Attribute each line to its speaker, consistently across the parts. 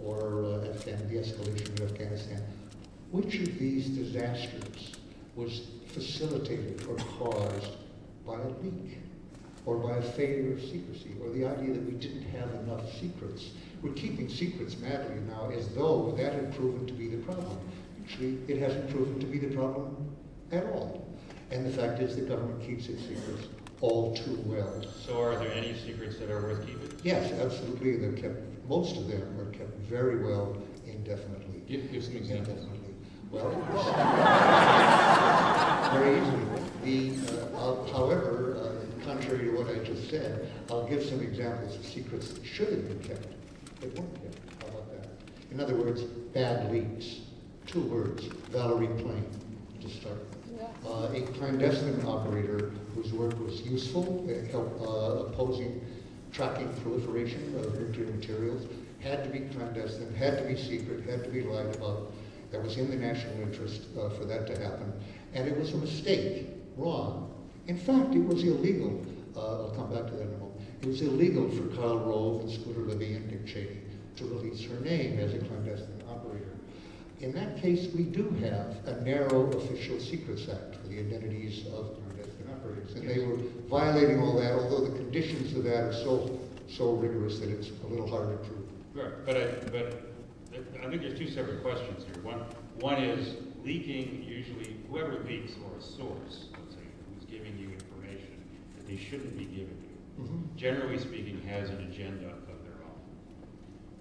Speaker 1: or the escalation of Afghanistan. Which of these disasters was facilitated or caused by a leak, or by a failure of secrecy, or the idea that we didn't have enough secrets? We're keeping secrets madly now as though that had proven to be the problem. Actually, it hasn't proven to be the problem at all. And the fact is the government keeps its secrets all too well.
Speaker 2: So are there any secrets that are worth keeping?
Speaker 1: Yes, absolutely. They're kept, most of them are kept very well indefinitely.
Speaker 3: Give some examples.
Speaker 1: Indefinitely. Well, very easily. However, contrary to what I just said, I'll give some examples of secrets that should have been kept, but weren't kept. How about that? In other words, bad leaks. 2 words, Valerie Plame, to start with. A clandestine operator whose work was useful, opposing tracking proliferation of nuclear materials, had to be clandestine, had to be secret, had to be lied about. That was in the national interest for that to happen. And it was a mistake, wrong. In fact, it was illegal. I'll come back to that in a moment. It was illegal for Karl Rove and Scooter Libby and Dick Cheney to release her name as a clandestine operator. In that case, we do have a narrow Official Secrets Act for the identities of clandestine operators. And they were violating all that, although the conditions of that are so rigorous that it's a little hard to prove.
Speaker 2: Right, but I think there's 2 separate questions here. One is leaking, usually, whoever leaks, or a source, let's say, who's giving you information that they shouldn't be giving you, generally speaking, has an agenda of their own.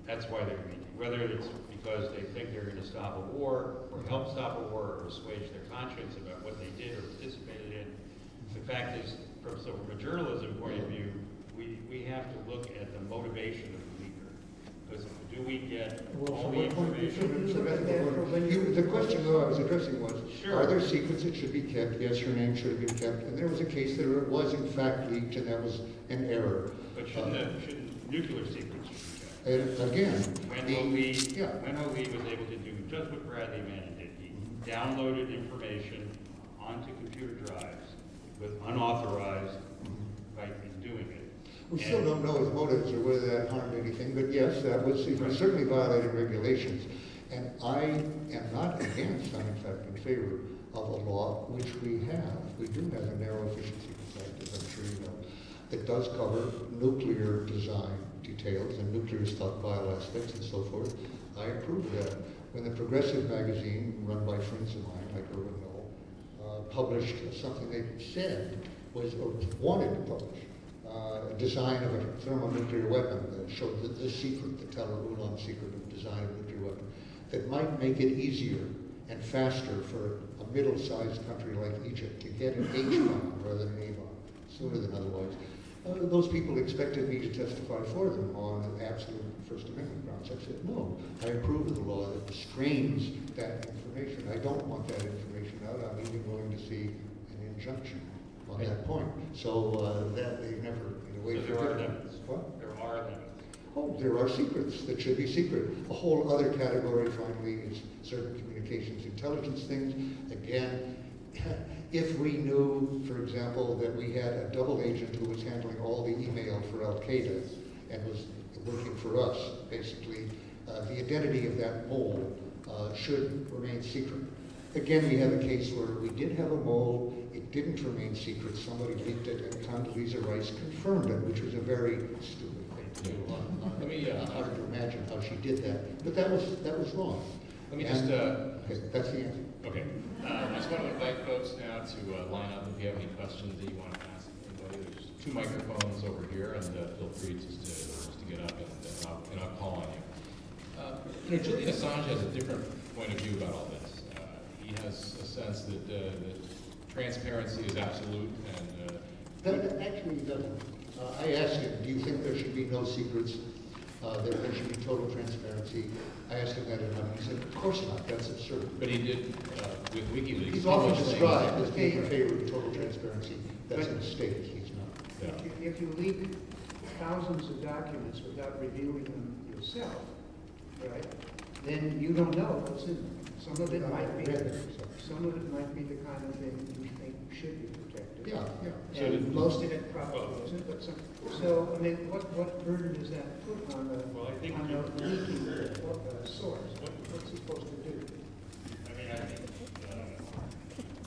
Speaker 2: That's why they're leaking. Whether it's because they think they're going to stop a war, or help stop a war, or assuage their conscience about what they did or participated in. The fact is, from a journalism point of view, we have to look at the motivation of the leaker. Because do we get all the information?
Speaker 1: The question, though, I was addressing was,
Speaker 2: sure,
Speaker 1: are there secrets that should be kept? Yes, her name should have been kept. And there was a case that it was, in fact, leaked, and that was an error.
Speaker 2: But shouldn't nuclear secrets should be kept?
Speaker 1: Again,
Speaker 2: When Lee was able to do just what Bradley Manning did. He downloaded information onto computer drives with unauthorized right in doing it.
Speaker 1: We still don't know his motives or whether that harmed anything, but yes, that was, he certainly violated regulations. And I am not against, I'm in fact in favor of a law, which we have. We do have a narrow Official Secrets Act, as I'm sure you know, that does cover nuclear design details and nuclear stockpile aspects and so forth. I approve of that. When the Progressive magazine, run by friends of mine, like Irwin Noel, published something they said was, or wanted to publish, a design of a thermonuclear weapon that showed the secret, the Teller-Ulam secret of design of a nuclear weapon, that might make it easier and faster for a middle-sized country like Egypt to get an H-bomb rather than an A-bomb, sooner than otherwise. Those people expected me to testify for them on absolute First Amendment grounds. I said, no, I approve of the law that restrains that information. I don't want that information out. I'm even willing to see an injunction on that point. So that they never, in a way,
Speaker 2: so there are limits. What? There are limits.
Speaker 1: Oh, there are secrets that should be secret. A whole other category, finally, is certain communications intelligence things. Again, if we knew, for example, that we had a double agent who was handling all the email for Al-Qaeda and was working for us, basically, the identity of that mole should remain secret. Again, we have a case where we did have a mole, it didn't remain secret, somebody leaked it, and Condoleezza Rice confirmed it, which was a very stupid thing to do. It's hard to imagine how she did that, but that was wrong.
Speaker 3: Let me just...
Speaker 1: okay, that's the answer.
Speaker 3: Okay. I just want to invite folks now to line up if you have any questions that you want to ask anybody. There's 2 microphones over here, and feel free just to get up and I'll call on you. Julian Assange has a different point of view about all this. He has a sense that transparency is absolute, and
Speaker 1: that actually doesn't. I asked him, do you think there should be no secrets? That there should be total transparency. I asked him that in he said, of course not, that's absurd.
Speaker 3: But he did with WikiLeaks.
Speaker 1: He's often described as being in favor of total transparency. That's a mistake, he's not.
Speaker 4: Yeah. If you leak thousands of documents without reviewing them yourself, right, then you don't know what's in them. Some of it might be the kind of thing you think should be protected.
Speaker 1: Yeah, yeah.
Speaker 4: And most of it probably isn't, but some, so, I mean, what burden does that put on the,
Speaker 2: Well, I think
Speaker 4: on the leaking source? What's he supposed to do?
Speaker 2: I mean, I think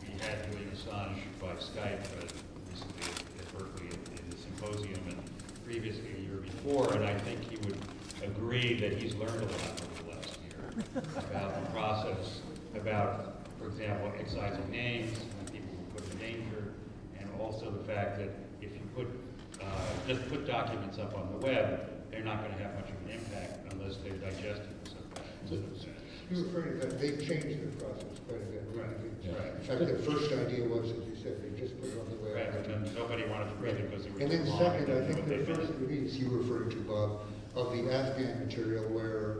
Speaker 2: we had Julian Assange by Skype recently at Berkeley in the symposium, and previously a year before, and I think he would agree that he's learned a lot over the last year about the process, about, for example, excising names when people were put in danger, and also the fact that if you just put documents up on the web, they're not going to have much of an impact unless they're digested in some fashion.
Speaker 1: You're referring to that, they've changed their process quite a bit.
Speaker 2: Right.
Speaker 1: In fact, their first idea was, as you said, they just put it on the web.
Speaker 2: Right, and then nobody wanted to read it because it was
Speaker 1: And
Speaker 2: too
Speaker 1: then
Speaker 2: long.
Speaker 1: second, I think
Speaker 2: But
Speaker 1: the
Speaker 2: they
Speaker 1: first
Speaker 2: finished it.
Speaker 1: release you referred to, Bob, of the Afghan material where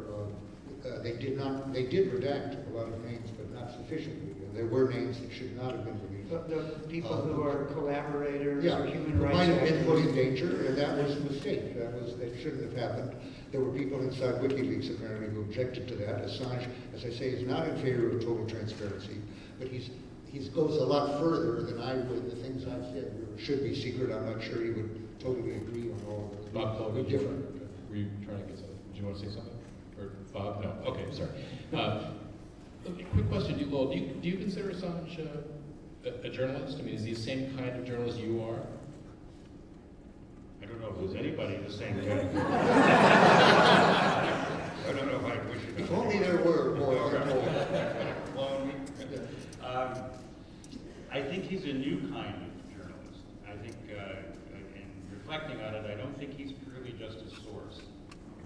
Speaker 1: they did redact a lot of names, but not sufficiently. And there were names that should not have been released.
Speaker 4: The people who are collaborators
Speaker 1: Yeah,
Speaker 4: or human
Speaker 1: who
Speaker 4: rights
Speaker 1: might have been put in
Speaker 4: activists.
Speaker 1: danger, and that was a mistake. That shouldn't have happened. There were people inside WikiLeaks apparently who objected to that. Assange, as I say, is not in favor of total transparency, but he goes a lot further than I would. The things I've said should be secret. I'm not sure he would totally agree on all of those.
Speaker 3: Bob,
Speaker 1: We're different.
Speaker 3: were you trying to get something? Did you want to say something? Or Bob? No. Okay, sorry. Okay, quick question, do you consider Assange a journalist? I mean, is he the same kind of journalist you are?
Speaker 2: I don't know if there's anybody the same way. I don't know if I wish it.
Speaker 1: If only there were more.
Speaker 2: I think he's a new kind of journalist. I think, in reflecting on it, I don't think he's purely just a source.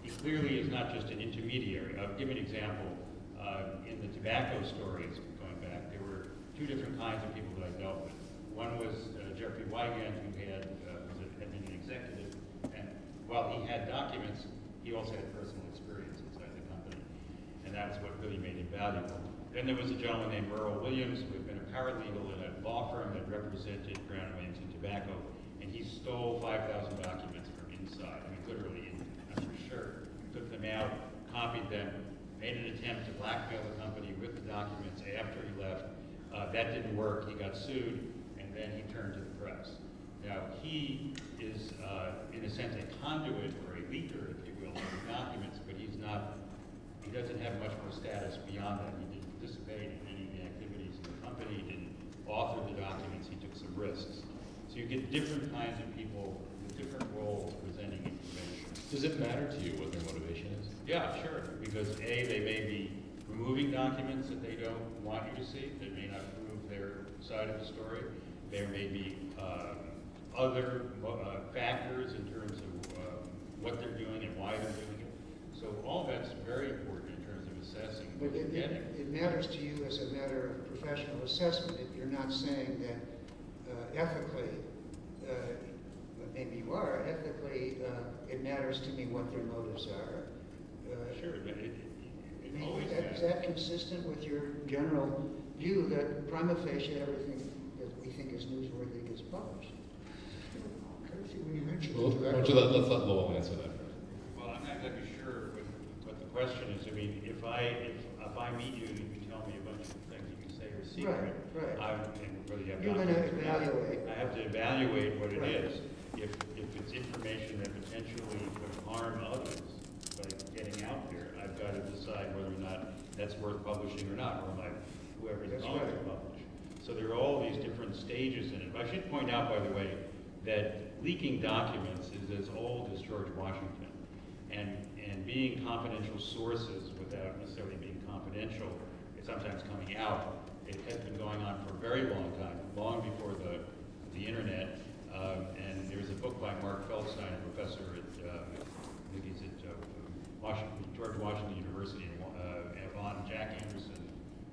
Speaker 2: He clearly is not just an intermediary. I'll give an example. In the tobacco stories going back, there were two different kinds of people that I dealt with. One was Jeffrey Wigand, who had been an executive, and while he had documents, he also had personal experience inside the company, and that's what really made him valuable. Then there was a gentleman named Earl Williams, who had been a paralegal in a law firm that represented Brown Williams in tobacco, and he stole 5,000 documents from inside. I mean, literally, I'm sure. Took them out, copied them, made an attempt to blackmail the company with the documents after he left. That didn't work. He got sued, and then he turned to the press. Now, he is, in a sense, a conduit or a leaker, if you will, of the documents, but he doesn't have much more status beyond that. He didn't participate in any of the activities in the company. He didn't author the documents. He took some risks. So you get different kinds of people with different roles presenting information.
Speaker 3: Does it matter to you what their motivation is?
Speaker 2: Yeah, sure, because A, they may be removing documents that they don't want you to see, that may not prove their side of the story. There may be other factors in terms of what they're doing and why they're doing it. So all that's very important in terms of assessing what
Speaker 4: But
Speaker 2: you're getting.
Speaker 4: it matters to you as a matter of professional assessment. If you're not saying that ethically, maybe you are, ethically, it matters to me what their motives are.
Speaker 2: Sure, but it always
Speaker 4: Is that consistent with your general view that prima facie everything that we think is newsworthy gets published?
Speaker 1: When you mentioned
Speaker 3: Well,
Speaker 1: tobacco,
Speaker 3: let's let Lowell answer that first.
Speaker 2: Well, I'm not exactly sure what the question is. I mean, if I meet you and you tell me a bunch of things that you say are secret,
Speaker 4: Right.
Speaker 2: I really have
Speaker 4: You're going to evaluate.
Speaker 2: I have to evaluate what it
Speaker 4: Right.
Speaker 2: is. If it's information that potentially could harm others by getting out there, I've got to decide whether or not that's worth publishing or not, or whoever's
Speaker 4: That's
Speaker 2: going to
Speaker 4: right.
Speaker 2: publish. So there are all these different stages in it. I should point out, by the way, that leaking documents is as old as George Washington, and being confidential sources without necessarily being confidential, it's sometimes coming out. It has been going on for a very long time, long before the internet. And there's a book by Mark Feldstein, a professor at I think he's at George Washington University, on Jack Anderson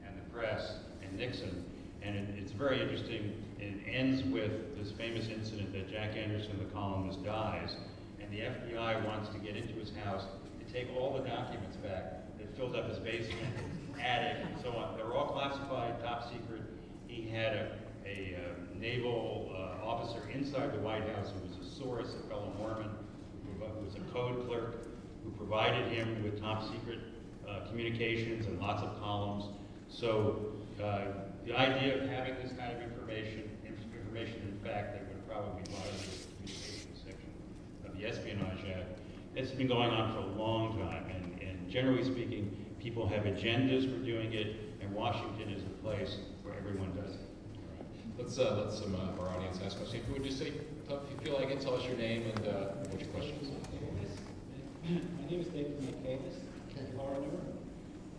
Speaker 2: and the press and Nixon. And it's very interesting. It ends with this famous incident that Jack Anderson, the columnist, dies, and the FBI wants to get into his house to take all the documents back that filled up his basement, attic, and so on. They're all classified, top secret. He had a naval officer inside the White House who was a source, a fellow Mormon, who was a code clerk, who provided him with top secret communications and lots of columns. So the idea of having this kind of information information. In fact, they would probably violate the communications section of the Espionage Act. It's been going on for a long time, and generally speaking, people have agendas for doing it, and Washington is a place where everyone does it.
Speaker 3: Let's let some of our audience ask questions. If you would just say, if you feel like it, tell us your name and what your question is.
Speaker 5: My name is David McCavis, foreigner,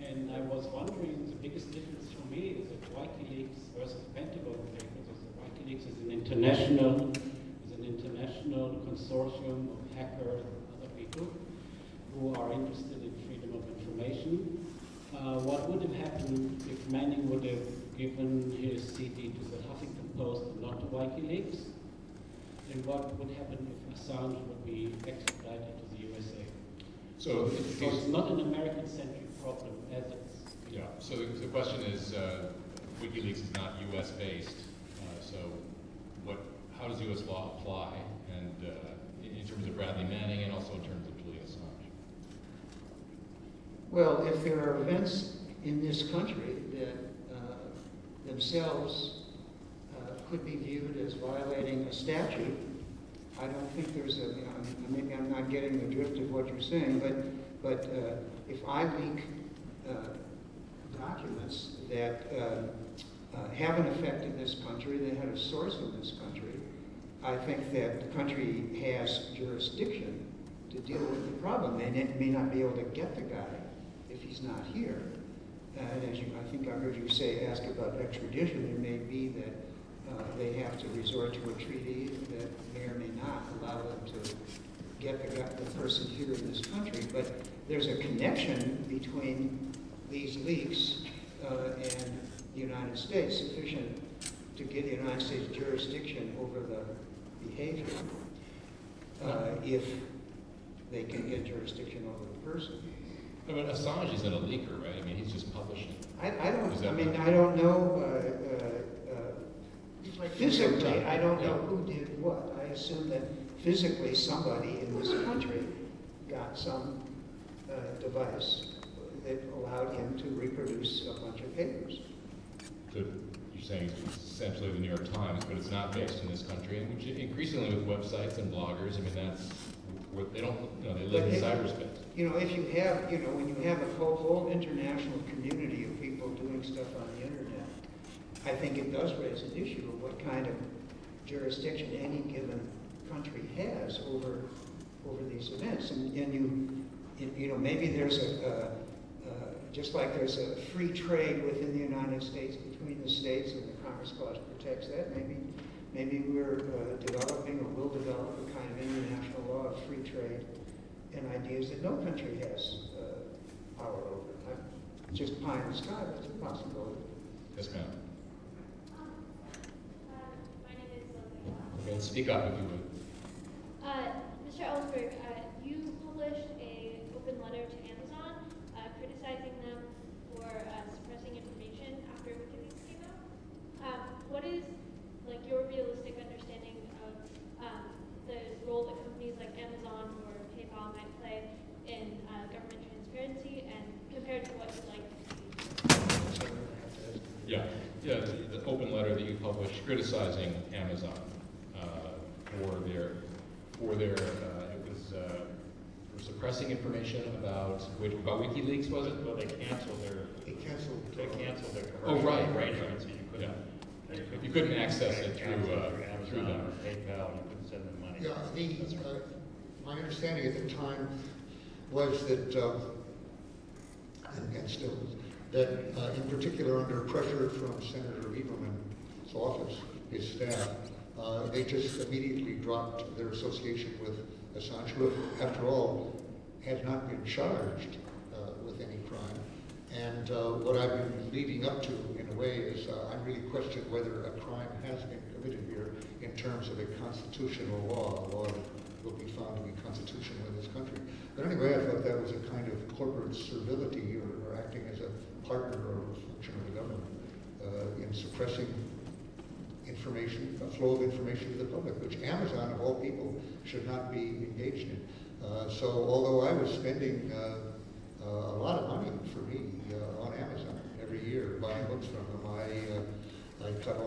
Speaker 5: and I was wondering, the biggest difference for me is that WikiLeaks versus Pentagon Papers is that WikiLeaks is an international consortium of hackers and other people who are interested in freedom of information. What would have happened if Manning would have given his CD to the Huffington Post and not to WikiLeaks? And what would happen if Assange would be extradited to the USA?
Speaker 3: So
Speaker 5: it's not an American-centric problem as it's...
Speaker 3: Yeah, so the question is, WikiLeaks is not US-based, so how does US law apply, and in terms of Bradley Manning and also in terms of Julian Assange?
Speaker 4: Well, if there are events in this country that themselves could be viewed as violating a statute, I don't think there's a, maybe I'm not getting the drift of what you're saying, but if I leak documents that have an effect in this country, they had a source in this country, I think that the country has jurisdiction to deal with the problem. And it may not be able to get the guy if he's not here. And as I think I heard you ask about extradition, it may be that they have to resort to a treaty that may or may not allow them to get the person here in this country. But there's a connection between these leaks and the United States sufficient to give the United States jurisdiction over the behavior if they can get jurisdiction over the person.
Speaker 3: I mean, Assange isn't a leaker, right? I mean, he's just publishing.
Speaker 4: I don't know physically, I don't know who did what. I assume that physically somebody in this country got some device that allowed him to reproduce a bunch of papers.
Speaker 3: So you're saying it's essentially the New York Times, but it's not based in this country, and which increasingly with websites and bloggers, I mean, that's where they don't, they live in cyberspace.
Speaker 4: If you have, when you have a whole international community of people doing stuff on the internet, I think it does raise an issue of what kind of jurisdiction any given country has over these events. And maybe there's just like there's a free trade within the United States between the states, and the Commerce Clause protects that. Maybe we're developing or will develop a kind of international law of free trade and ideas that no country has power over. Just pie in the sky, but it's a possibility.
Speaker 3: Yes, ma'am.
Speaker 6: My name is Leslie.
Speaker 3: Okay, speak up if you would.
Speaker 6: Mr. Ellsberg, you published an open letter to Amazon criticizing them for suppressing information after WikiLeaks came out. What is your realistic understanding of the role that companies like Amazon or PayPal might play in government transparency, and compared to what you'd like to see?
Speaker 3: Yeah, the open letter that you published criticizing Amazon for their it was for suppressing information about WikiLeaks, was it?
Speaker 2: Well, they canceled their
Speaker 3: Oh, right.
Speaker 2: arrangements, so you couldn't.
Speaker 3: Yeah. You couldn't access it through
Speaker 2: Amazon
Speaker 3: them.
Speaker 2: or PayPal. You couldn't send them money.
Speaker 1: Yeah, my understanding at the time was that, and still is, that in particular under pressure from Senator Lieberman's office, his staff, they just immediately dropped their association with Assange, who, after all, had not been charged with any crime. And what I've been leading up to, in a way, is I really question whether a crime has been committed here in terms of a constitutional law, a law that will be found to be constitutional in this country. But anyway, I thought that was a kind of corporate servility or acting as a partner or a function of the government in suppressing information, a flow of information to the public, which Amazon, of all people, should not be engaged in. So although I was spending a lot of money for me on Amazon every year buying books from them, I cut off